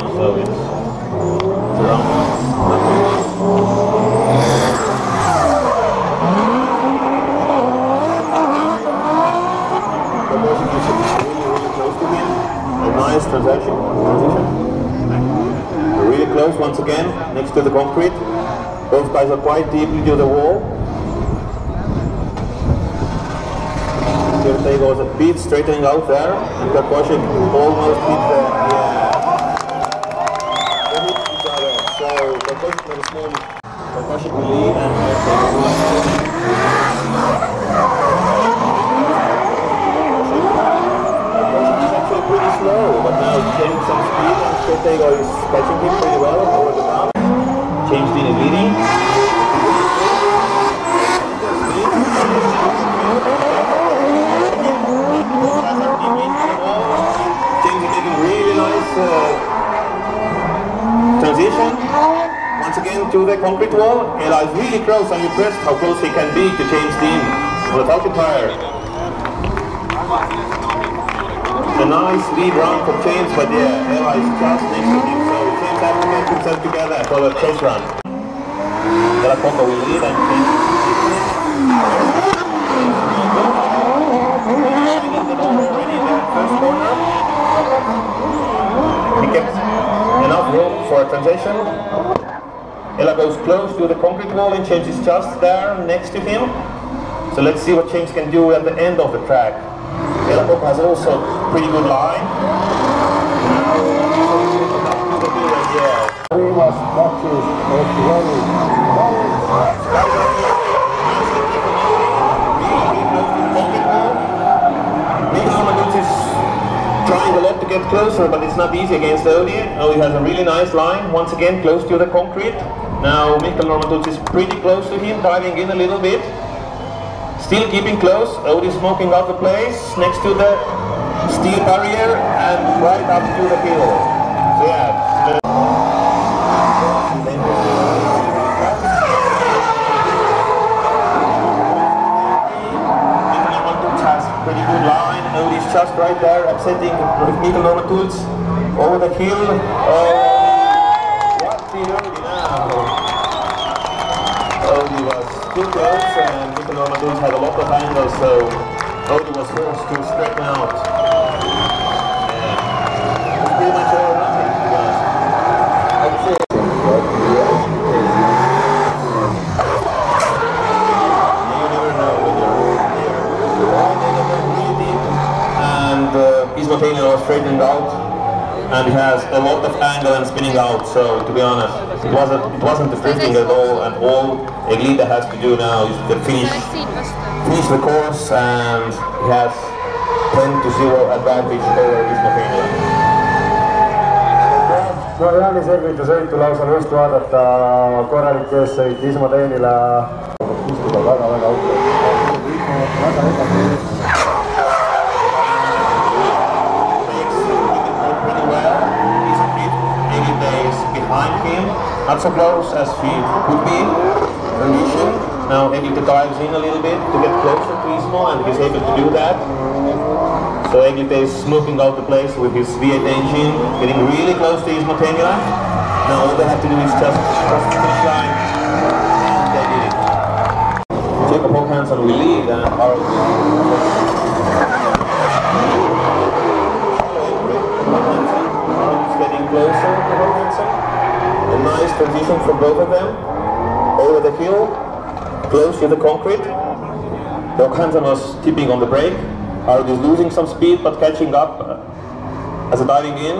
round, so it's around. Really close to him. A nice transition. Really close once again, next to the concrete. Both guys are quite deeply to the wall. They goes a bit straightening out there, and Perkoshik almost hit the, they hit each other. So Perkoshik made a small, Perkoshik will lead and Perkoshik is actually pretty slow, but now gaining some speed, and Stratego is catching him pretty well over the top. James Dean is leading. Transition once again to the concrete wall. Eli is really close. I'm impressed how close he can be to James Dean on the Falcon tire. A nice lead round for James, but yeah, Eli is just next to him, so James has to get himself together for the chase run. Della Coco will lead and James first corner. He kept enough room for a transition. Ella goes close to the concrete wall and James is just there next to him. So let's see what James can do at the end of the track. Ella Coco has also pretty good line. Trying a lot to get closer, but it's not easy against Odie. Odie has a really nice line, once again close to the concrete. Now Mikkel Normantuts is pretty close to him, diving in a little bit. Still keeping close, Odie smoking out the place, next to the steel barrier and right up to the hill. So yeah. Pretty good line. Odie's just right there, upsetting Mikkel Normantuts over the hill. What did Odie now? Odie was too close, and Mikkel Normantuts had a lot of angles, so Odie was forced to straighten out. Yeah, it was pretty much all or nothing, to be honest. I'd say. Ismotania was straightening out, and he has a lot of angle and spinning out, so to be honest, it wasn't the drifting at all, and all Eglita has to do now is to finish the course, and he has 10-0 advantage over Ismotania. No Jaani selgitas õitu lausa just vaadata, korralik eessõit Ismotenile istuda väga-väga auto. Behind him, not so close as she could be. Now Eglita dives in a little bit to get closer to Ismo, and he's able to do that. So Eglita is smoothing out the place with his V8 engine, getting really close to Ismotania. Now all they have to do is just cross the finish line, and they did it. Jacob Håkansson will lead, and Harald is getting closer to Håkansson. A nice transition for both of them. Over the hill, close to the concrete. Håkansson was tipping on the brake. Harald is losing some speed but catching up as a diving in.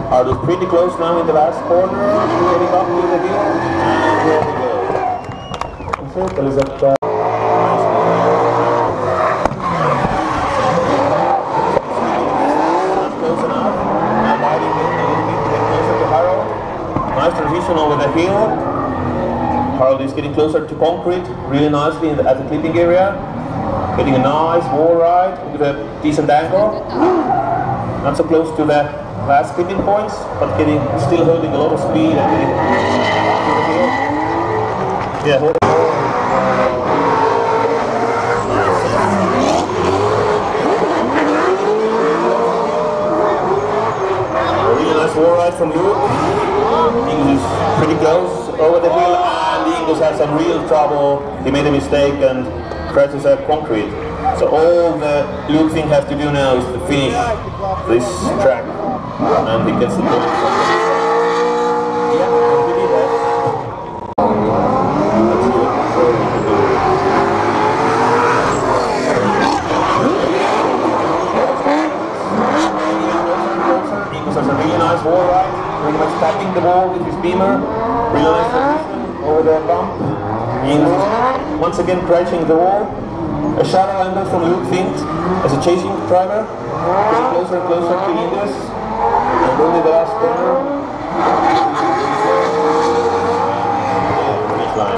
Harald is pretty close now in the last corner, getting up to the hill, and here we go. Circle is at nice transition over the hill. Harald is getting closer to concrete really nicely at the clipping area. Getting a nice wall ride with a decent angle. Not so close to the last clipping points, but still holding a lot of speed and getting to the hill. Yeah. Really nice wall ride from Luke. Ingus is pretty close over the hill, and Ingus has some real trouble. He made a mistake and crashes at concrete. So all the Luke thing has to do now is to finish this track, and he gets the goal. Yeah, he did that. Ingus has a really nice wall ride, pretty much tapping the wall with his beamer. Really nice position over the bump. Ingus once again crashing the wall. A shadow angle from Luke Fink as a chasing driver, getting closer and closer to Ingus, and only the last corner. Finish line.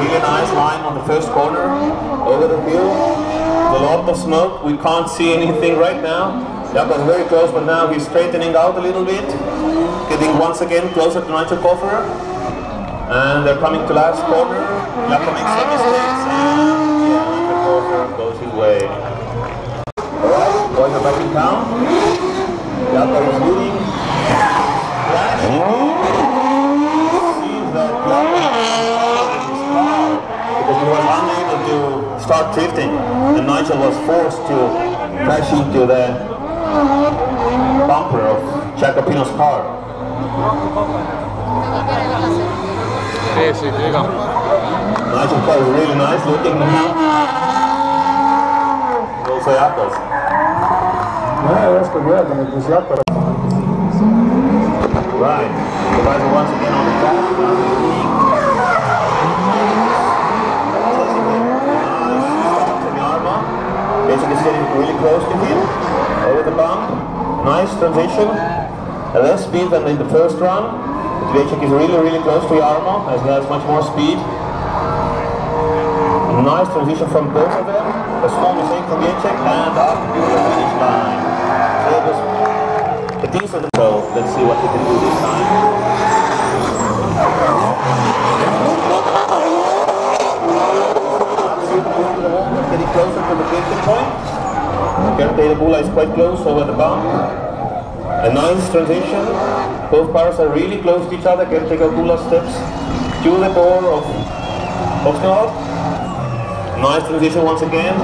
Really nice line on the first corner, over the hill. A lot of smoke, we can't see anything right now. Jakob is very close, but now he's straightening out a little bit, getting once again closer to Nigel Koffer. And they're coming to last corner. Jakob makes some mistakes, and Nigel Koffer goes his way. Alright, boys are back in town. Jakob is leading. Seems that Jakob is his car because he was unable to start drifting, and Nigel was forced to crash into the bumper of Jacopino's car. Nigel car is really nice looking now. Also Jakob's. Ei oskagi öelda nüüd, mis Jakob. Right, the guys are once again on the track. Basically getting really close to him, over the bump, nice transition, less speed than in the first run. Dvejček is really close to Jarmo, as he has much more speed. Nice transition from both of them, a small mistake from Dvejček, and up to the finish line. So it was a decent throw. Let's see what he can do this time. Getting closer to the pivot point. Kertei Bula is quite close over the bump. A nice transition. Both cars are really close to each other. Kertei Bula steps to the door of Oxnard. Nice transition once again.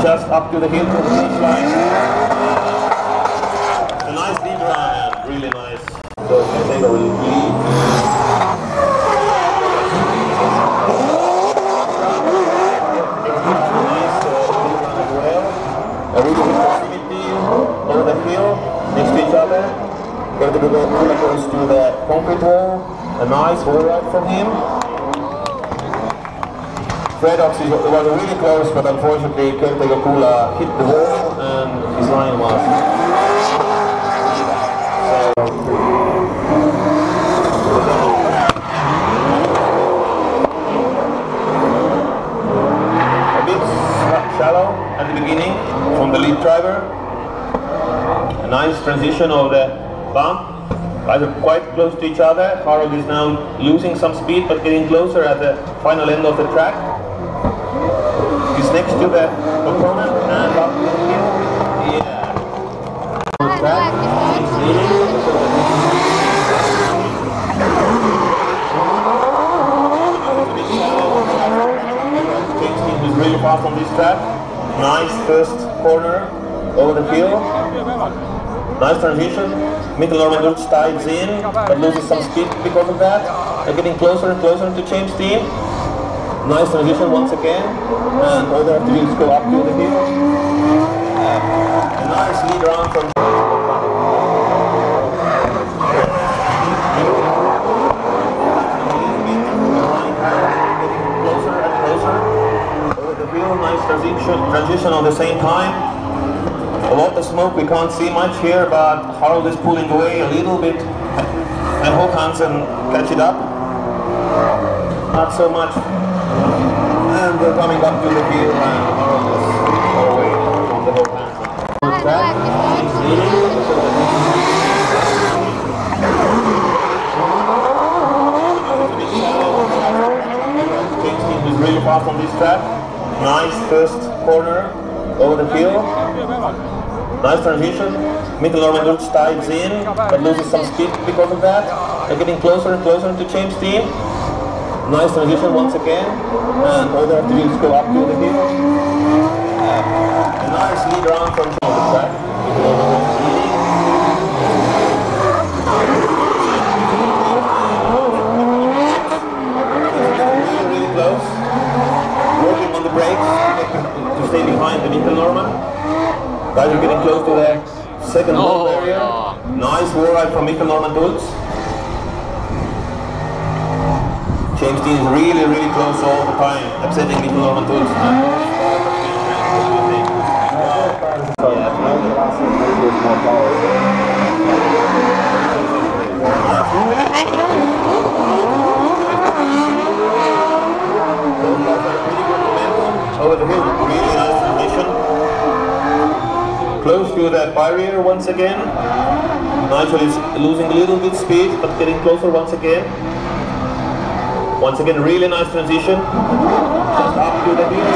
Just up to the hill to the finish line. A nice lead run. Really nice. So Kertei will lead. A really good proximity over the hill next to each other. Kertei Bula goes to the concrete wall. A nice wall ride from him. Fredox was really close, but unfortunately Kertei Bula hit the wall and his line was. A bit shallow at the beginning from the lead driver. A nice transition of the bump. Guys are quite close to each other. Harold is now losing some speed but getting closer at the final end of the track. He's next to the opponent and up to the hill. Yeah. On the track. He's leading. He's really fast on this track. Nice first corner over the hill. Nice transition. Mikkel Norman dives in, but loses some speed because of that. They're getting closer and closer to James' team. Nice transition once again, and all they have to do is go up to the hill. A nice lead round from closer and closer over the hill. Nice transition on the same time. A lot of smoke, we can't see much here, but Harold is pulling away a little bit, and Håkansson catch it up. Not so much. And they're coming up to the hill, and Harold is far away from the Håkansson. On the track, he's leading. really fast on this track. Nice first corner over the hill. Nice transition. Mikkel-Norman Dulz dives in, but loses some speed because of that. They're getting closer and closer to change team. Nice transition once again, and all they have to do is go up to the hill. A nice lead round from the track. Really close. Working on the brakes to stay behind the Mikkel-Norman. Guys are getting close to the second wall area. Nice wall ride from Mikkel-Norman Dulz. James Dean is really close all the time, upsetting Mikkel-Norman Dulz. Over the hill, really nice transition. Close to that barrier once again. Nigel is losing a little bit speed, but getting closer once again. Once again, really nice transition. Just up to the hill.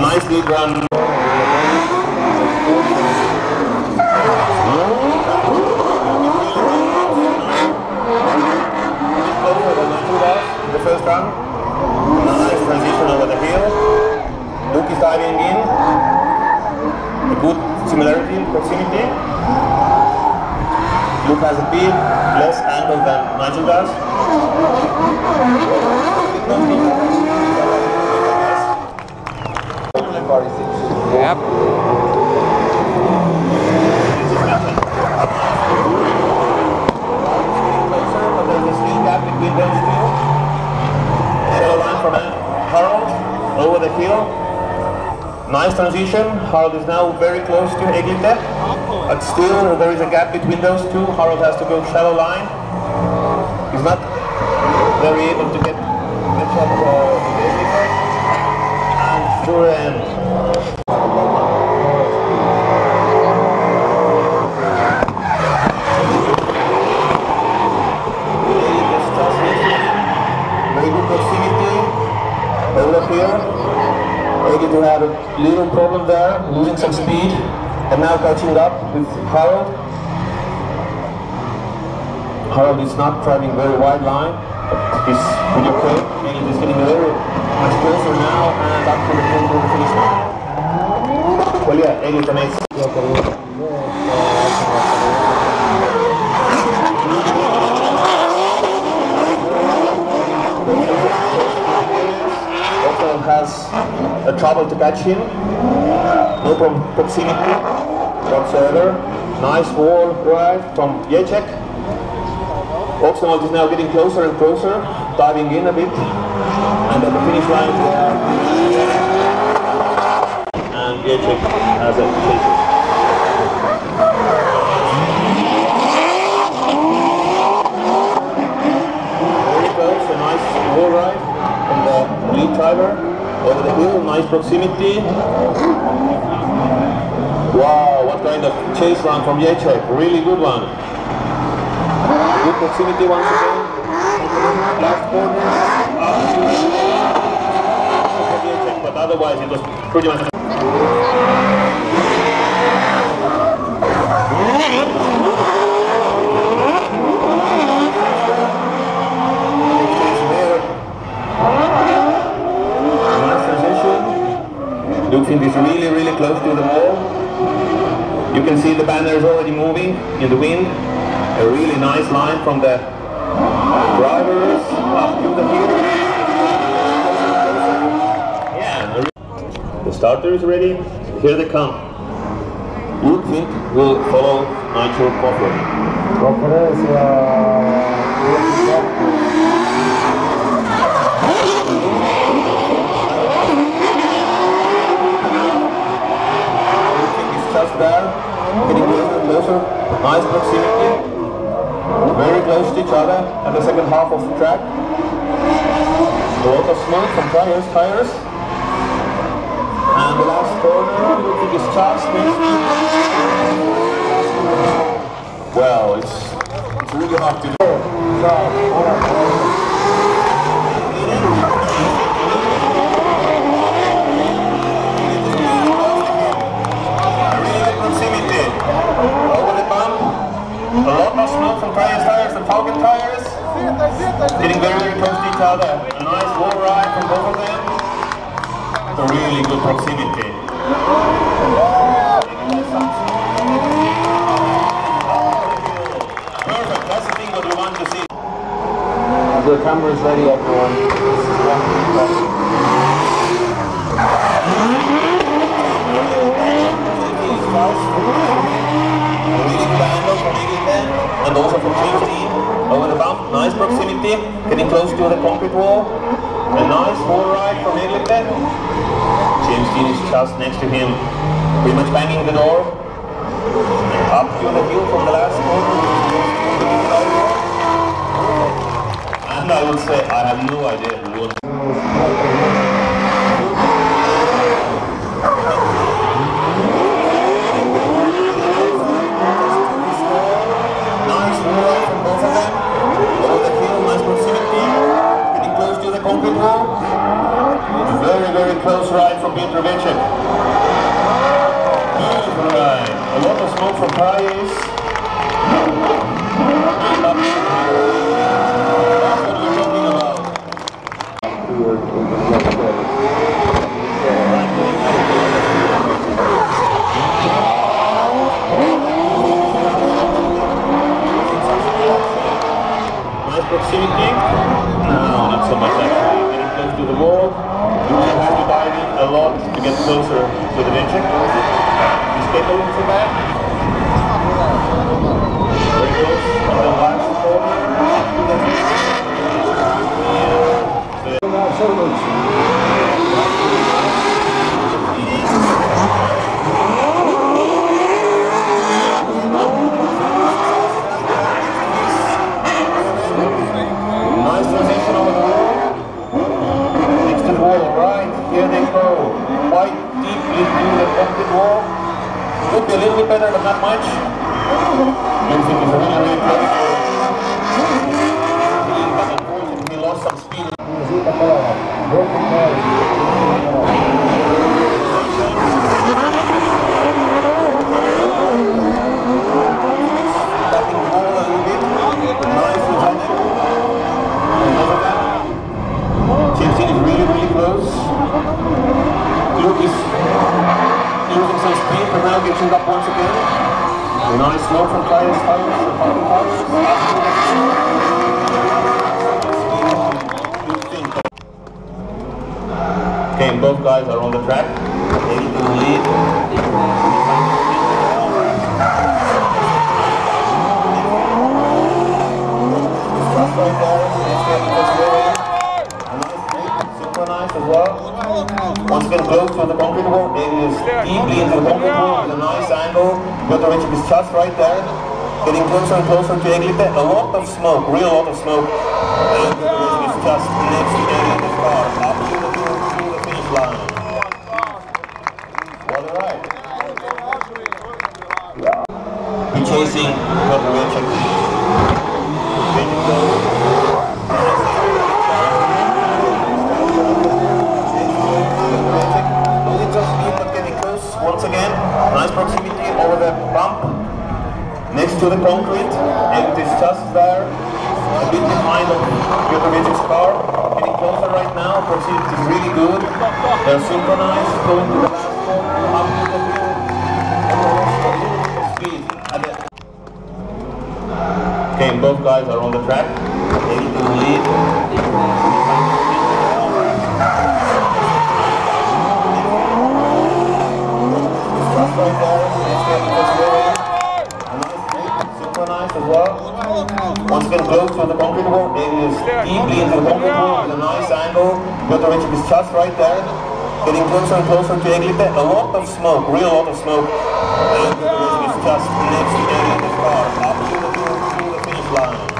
Nice lead run. The first run. Nice transition over the hill. Luke is diving in. A good similarity in proximity. Luke has a bit less angle than Nigel does. Yep. But there's a still gap between those two. Shallow line from Harold over the hill. Nice transition. Harold is now very close to Eglite, but still there is a gap between those two. Harold has to go shallow line. He's not very able to get the shot with Eglite. And sure end. Very good proximity over here. Eglite had a little problem there, losing some speed, and now catching up with Harold. Harold is not driving very wide line, but he's pretty okay. Eglite is getting very much closer now and up to the finish line. Well, yeah, Eglite makes. Has a trouble to catch him. No proximity whatsoever. Nice wall ride from Jacek. Oxenholt is now getting closer and closer, diving in a bit, and at the finish line and Jacek has a chase. Very close, a nice wall ride from the lead driver. Over the hill, nice proximity. Wow, what kind of chase run from Jacek. Really good one. Good proximity once again. Last corner. Jacek, but otherwise it was pretty much. Luke is really close to the wall. You can see the banner is already moving in the wind. A really nice line from the drivers up to the hill. Yeah, the starter is ready. Here they come. Luke Fink will follow Nigel Crawford. Just there, getting closer and closer. Nice proximity. Very close to each other at the second half of the track. A lot of smoke from tires. And the last corner, Ludwig is just next. Well, it's really hard to do. Getting very, very close to each other. A nice wall ride from both of them. A really good proximity. Perfect, that's the thing what we want to see. The camera's ready, everyone. This is one. And also from James Dean over the bump, nice proximity, getting close to the concrete wall. A nice wall ride from Eglington. James Dean is just next to him, pretty much banging the door. Up to the hill from the last corner. And I would say I have no idea who won. Close ride from Peter Vicek. Beautiful ride. A lot of smoke from Paris. That's what we're talking about. Nice proximity. No, not so much actually. Getting close to the wall. You have to dive in a lot to get closer to the Vicek. He's capable for that. Very close on the last corner. Nice transition over the wall. Here they go, quite deep into the concrete wall. Could be a little bit better, but not much. Vincent is really, really close. But unfortunately, he lost some speed. Tapping the ball a little bit. Nice returning. James Dean is really, really close. Luke is losing some speed, but now catching up once again. A nice smoke from Claire's tires, the pumping tires. Okay, both guys are on the track. They need to lead. Just right there. Synchronized as well. Once again close to the concrete wall, it is deeply into the concrete wall with a nice angle. Piotr Vicek is just right there, getting closer and closer to Eglite. A lot of smoke, real lot of smoke. And Piotr Vicek is just next to Eglite's car, up to the finish line. What a ride. We're chasing Piotr Vicek. Once again, nice proximity over the bump next to the concrete. It is just there, a bit behind of Piotr Vicek's car. Getting closer right now, proximity is really good. They're synchronized, going to the last corner, up to the hill, speed. Okay, both guys are on the track. They need to lead. Right there, synchronized as well. Once again close to the concrete wall, it is deeply into the concrete wall with a nice angle. Piotr Vicek is just right there, getting closer and closer to Eglite. A lot of smoke, real lot of smoke. And Piotr Vicek is just next to Eglite's car, up to the finish line.